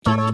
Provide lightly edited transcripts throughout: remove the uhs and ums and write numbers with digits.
The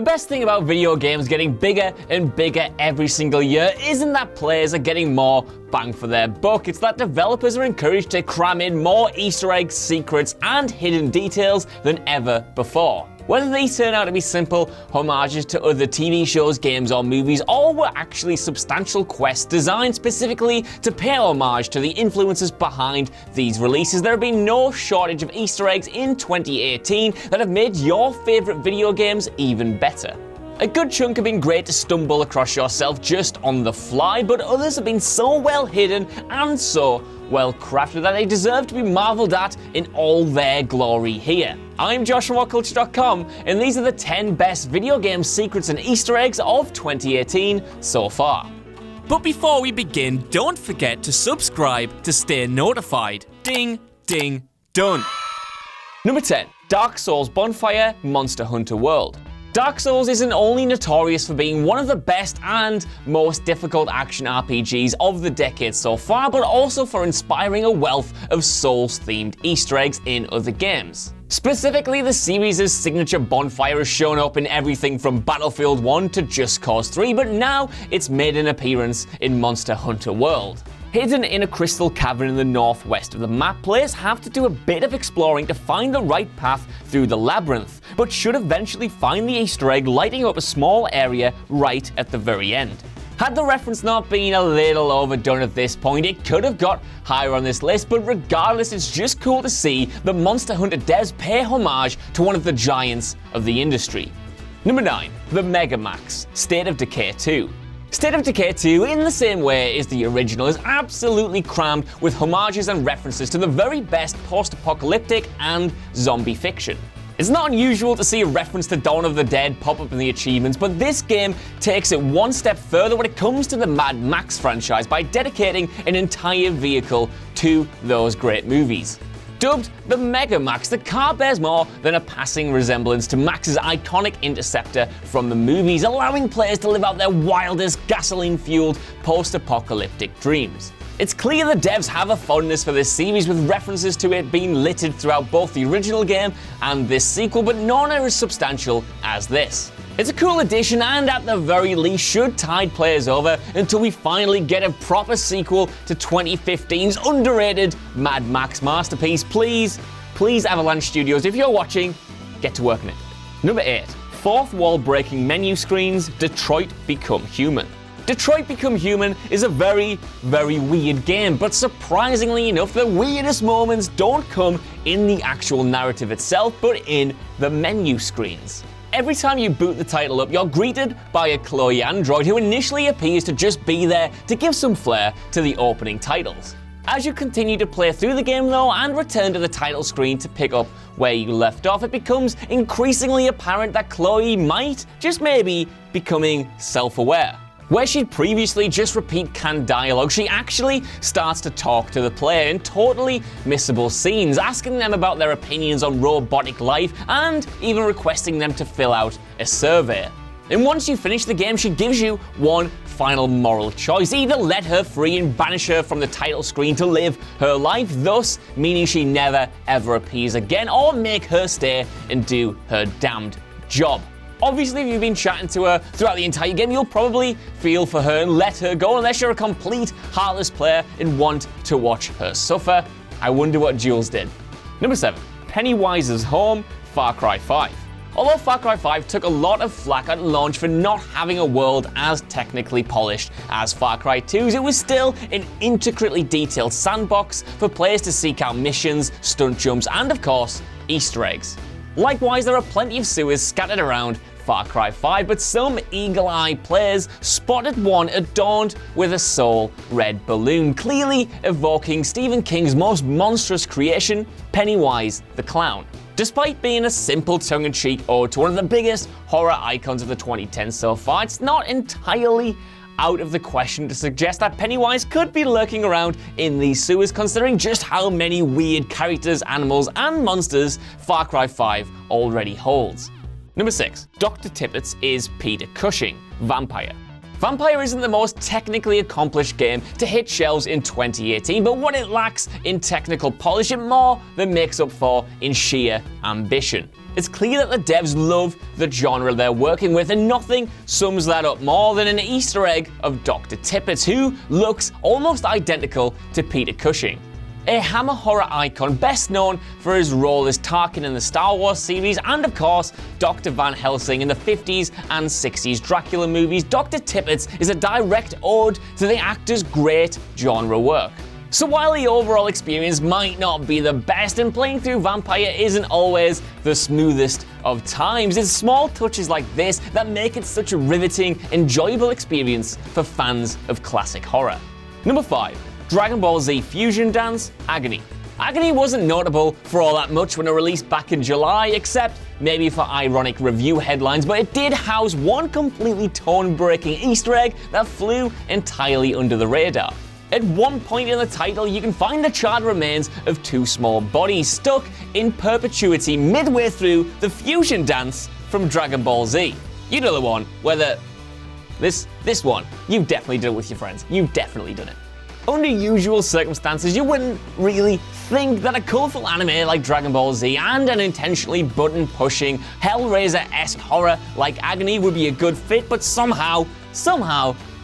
best thing about video games getting bigger and bigger every single year isn't that players are getting more bang for their buck, it's that developers are encouraged to cram in more Easter eggs, secrets, and hidden details than ever before. Whether these turn out to be simple homages to other TV shows, games, or movies, or were actually substantial quests designed specifically to pay homage to the influences behind these releases, there have been no shortage of Easter eggs in 2018 that have made your favorite video games even better. A good chunk have been great to stumble across yourself just on the fly, but others have been so well hidden and so well crafted that they deserve to be marveled at in all their glory here. I'm Josh from WhatCulture.com, and these are the 10 best video game secrets and Easter eggs of 2018 so far. But before we begin, don't forget to subscribe to stay notified. Ding, ding, done. Number 10. Dark Souls Bonfire Monster Hunter World. Dark Souls isn't only notorious for being one of the best and most difficult action RPGs of the decade so far, but also for inspiring a wealth of Souls-themed Easter eggs in other games. Specifically, the series' signature bonfire has shown up in everything from Battlefield 1 to Just Cause 3, but now it's made an appearance in Monster Hunter World. Hidden in a crystal cavern in the northwest of the map, players have to do a bit of exploring to find the right path through the labyrinth, but should eventually find the Easter egg lighting up a small area right at the very end. Had the reference not been a little overdone at this point, it could have got higher on this list, but regardless, it's just cool to see the Monster Hunter devs pay homage to one of the giants of the industry. Number 9. The Mega Max State of Decay 2. State of Decay 2, in the same way as the original, is absolutely crammed with homages and references to the very best post-apocalyptic and zombie fiction. It's not unusual to see a reference to Dawn of the Dead pop up in the achievements, but this game takes it one step further when it comes to the Mad Max franchise by dedicating an entire vehicle to those great movies. Dubbed the Mega Max, the car bears more than a passing resemblance to Max's iconic Interceptor from the movies, allowing players to live out their wildest gasoline-fueled post-apocalyptic dreams. It's clear the devs have a fondness for this series, with references to it being littered throughout both the original game and this sequel, but none are as substantial as this. It's a cool addition and at the very least should tide players over until we finally get a proper sequel to 2015's underrated Mad Max masterpiece. Please, Avalanche Studios, if you're watching, get to work on it. Number 8. Fourth wall breaking menu screens, Detroit Become Human. Detroit Become Human is a very, very weird game, but surprisingly enough, the weirdest moments don't come in the actual narrative itself, but in the menu screens. Every time you boot the title up, you're greeted by a Chloe android who initially appears to just be there to give some flair to the opening titles. As you continue to play through the game though, and return to the title screen to pick up where you left off, it becomes increasingly apparent that Chloe might, just maybe, becoming self-aware. Where she'd previously just repeat canned dialogue, she actually starts to talk to the player in totally missable scenes, asking them about their opinions on robotic life and even requesting them to fill out a survey. And once you finish the game, she gives you one final moral choice: either let her free and banish her from the title screen to live her life, thus meaning she never ever appears again, or make her stay and do her damned job. Obviously, if you've been chatting to her throughout the entire game, you'll probably feel for her and let her go, unless you're a complete heartless player and want to watch her suffer. I wonder what Jules did. Number 7. PENNYWISE'S home, Far Cry 5. Although Far Cry 5 took a lot of flack at launch for not having a world as technically polished as Far Cry 2's, it was still an intricately detailed sandbox for players to seek out missions, stunt jumps, and of course, Easter eggs. Likewise, there are plenty of sewers scattered around Far Cry 5, but some eagle-eyed players spotted one adorned with a soul red balloon, clearly evoking Stephen King's most monstrous creation, Pennywise the Clown. Despite being a simple tongue-in-cheek ode to one of the biggest horror icons of the 2010s so far, it's not entirely out of the question to suggest that Pennywise could be lurking around in these sewers, considering just how many weird characters, animals, and monsters Far Cry 5 already holds. Number 6. Dr. Tippets is Peter Cushing, Vampire. Vampyre isn't the most technically accomplished game to hit shelves in 2018, but what it lacks in technical polish, it more than makes up for in sheer ambition. It's clear that the devs love the genre they're working with, and nothing sums that up more than an Easter egg of Dr. TIPPETS, who looks almost identical to Peter Cushing. A Hammer horror icon best known for his role as Tarkin in the Star Wars series, and of course, Dr. Van Helsing in the 50s and 60s Dracula movies, Dr. TIPPETS is a direct ode to the actor's great genre work. So while the overall experience might not be the best, and playing through Vampyre isn't always the smoothest of times, it's small touches like this that make it such a riveting, enjoyable experience for fans of classic horror. Number 5. Dragon Ball Z Fusion Dance Agony. Agony wasn't notable for all that much when it released back in July, except maybe for ironic review headlines, but it did house one completely tone-breaking Easter egg that flew entirely under the radar. At one point in the title, you can find the charred remains of two small bodies stuck in perpetuity midway through the fusion dance from Dragon Ball Z. You know the one where this one. You've definitely done it with your friends. You've definitely done it. Under usual circumstances, you wouldn't really think that a colourful anime like Dragon Ball Z and an intentionally button-pushing, Hellraiser-esque horror like Agony would be a good fit, but somehow,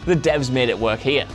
the devs made it work here.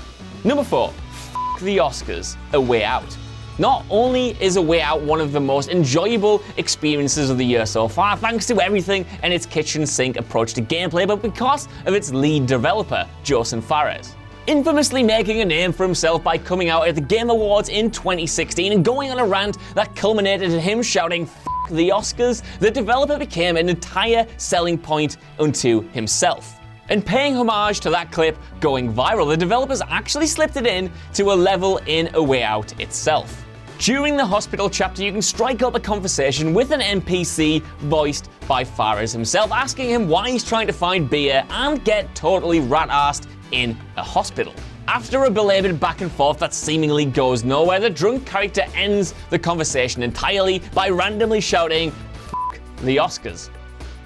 Number 4. F*** the Oscars, A Way Out. Not only is A Way Out one of the most enjoyable experiences of the year so far, thanks to everything and its kitchen sink approach to gameplay, but because of its lead developer, Josen Fares. Infamously making a name for himself by coming out at the Game Awards in 2016 and going on a rant that culminated in him shouting "F*** the Oscars," the developer became an entire selling point unto himself. And paying homage to that clip going viral, the developers actually slipped it in to a level in A Way Out itself. During the hospital chapter, you can strike up a conversation with an NPC voiced by Fares himself, asking him why he's trying to find beer and get totally rat-assed in a hospital. After a belabored back and forth that seemingly goes nowhere, the drunk character ends the conversation entirely by randomly shouting, "F*** the Oscars."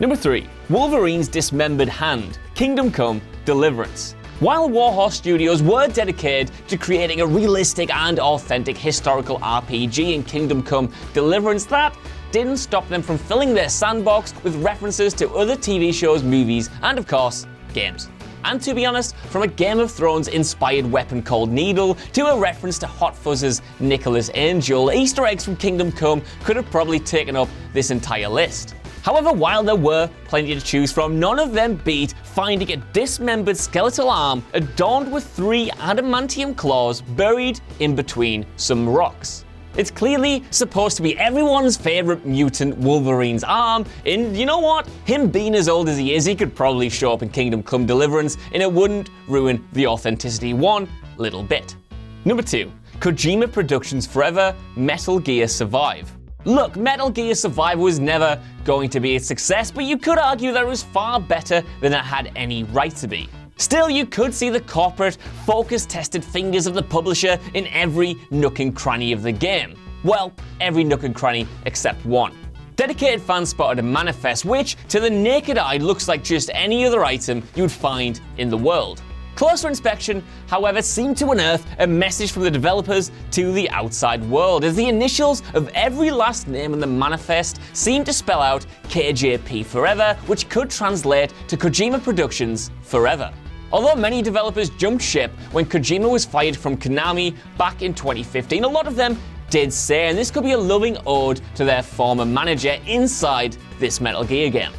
Number 3. Wolverine's Dismembered Hand, Kingdom Come Deliverance. While Warhorse Studios were dedicated to creating a realistic and authentic historical RPG in Kingdom Come Deliverance, that didn't stop them from filling their sandbox with references to other TV shows, movies, and of course, games. And to be honest, from a Game of Thrones inspired weapon called Needle to a reference to Hot Fuzz's Nicholas Angel, Easter eggs from Kingdom Come could have probably taken up this entire list. However, while there were plenty to choose from, none of them beat finding a dismembered skeletal arm adorned with 3 adamantium claws buried in between some rocks. It's clearly supposed to be everyone's favorite mutant Wolverine's arm, and you know what? Him being as old as he is, he could probably show up in Kingdom Come Deliverance and it wouldn't ruin the authenticity one little bit. Number 2. Kojima Productions Forever, Metal Gear Survive. Look, Metal Gear Survive was never going to be a success, but you could argue that it was far better than it had any right to be. Still, you could see the corporate, focus-tested fingers of the publisher in every nook and cranny of the game. Well, every nook and cranny except one. Dedicated fans spotted a manifest which, to the naked eye, looks like just any other item you'd find in the world. Closer inspection, however, seemed to unearth a message from the developers to the outside world, as the initials of every last name in the manifest seemed to spell out KJP Forever, which could translate to Kojima Productions Forever. Although many developers jumped ship when Kojima was fired from Konami back in 2015, a lot of them did say, and this could be a loving ode to their former manager inside this Metal Gear game.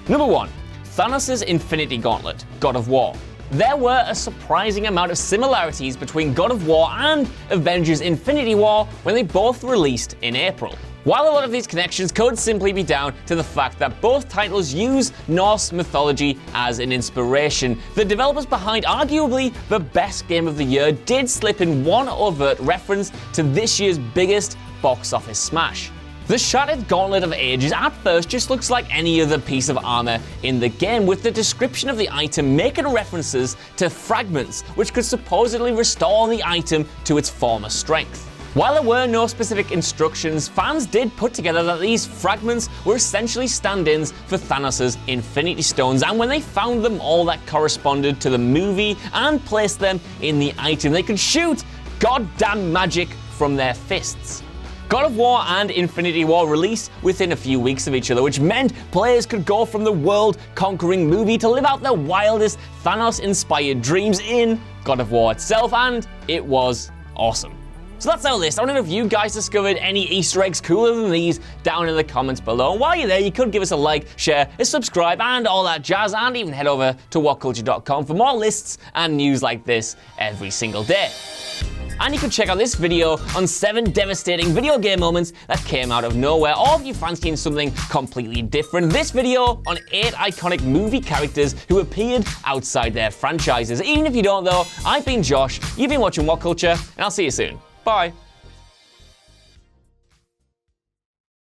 Number 1. Thanos' Infinity Gauntlet, God of War. There were a surprising amount of similarities between God of War and Avengers Infinity War when they both released in April. While a lot of these connections could simply be down to the fact that both titles use Norse mythology as an inspiration, the developers behind arguably the best game of the year did slip in one overt reference to this year's biggest box office smash. The Shattered Gauntlet of Ages at first just looks like any other piece of armor in the game, with the description of the item making references to fragments, which could supposedly restore the item to its former strength. While there were no specific instructions, fans did put together that these fragments were essentially stand-ins for Thanos' Infinity Stones, and when they found them all that corresponded to the movie and placed them in the item, they could shoot goddamn magic from their fists. God of War and Infinity War released within a few weeks of each other, which meant players could go from the world-conquering movie to live out their wildest Thanos-inspired dreams in God of War itself, and it was awesome. So that's our list. I don't know if you guys discovered any Easter eggs cooler than these down in the comments below. And while you're there, you could give us a like, share, a subscribe, and all that jazz, and even head over to whatculture.com for more lists and news like this every single day. And you can check out this video on 7 devastating video game moments that came out of nowhere, or if you fancy something completely different, this video on 8 iconic movie characters who appeared outside their franchises. Even if you don't though, I've been Josh, you've been watching What Culture, and I'll see you soon. Bye.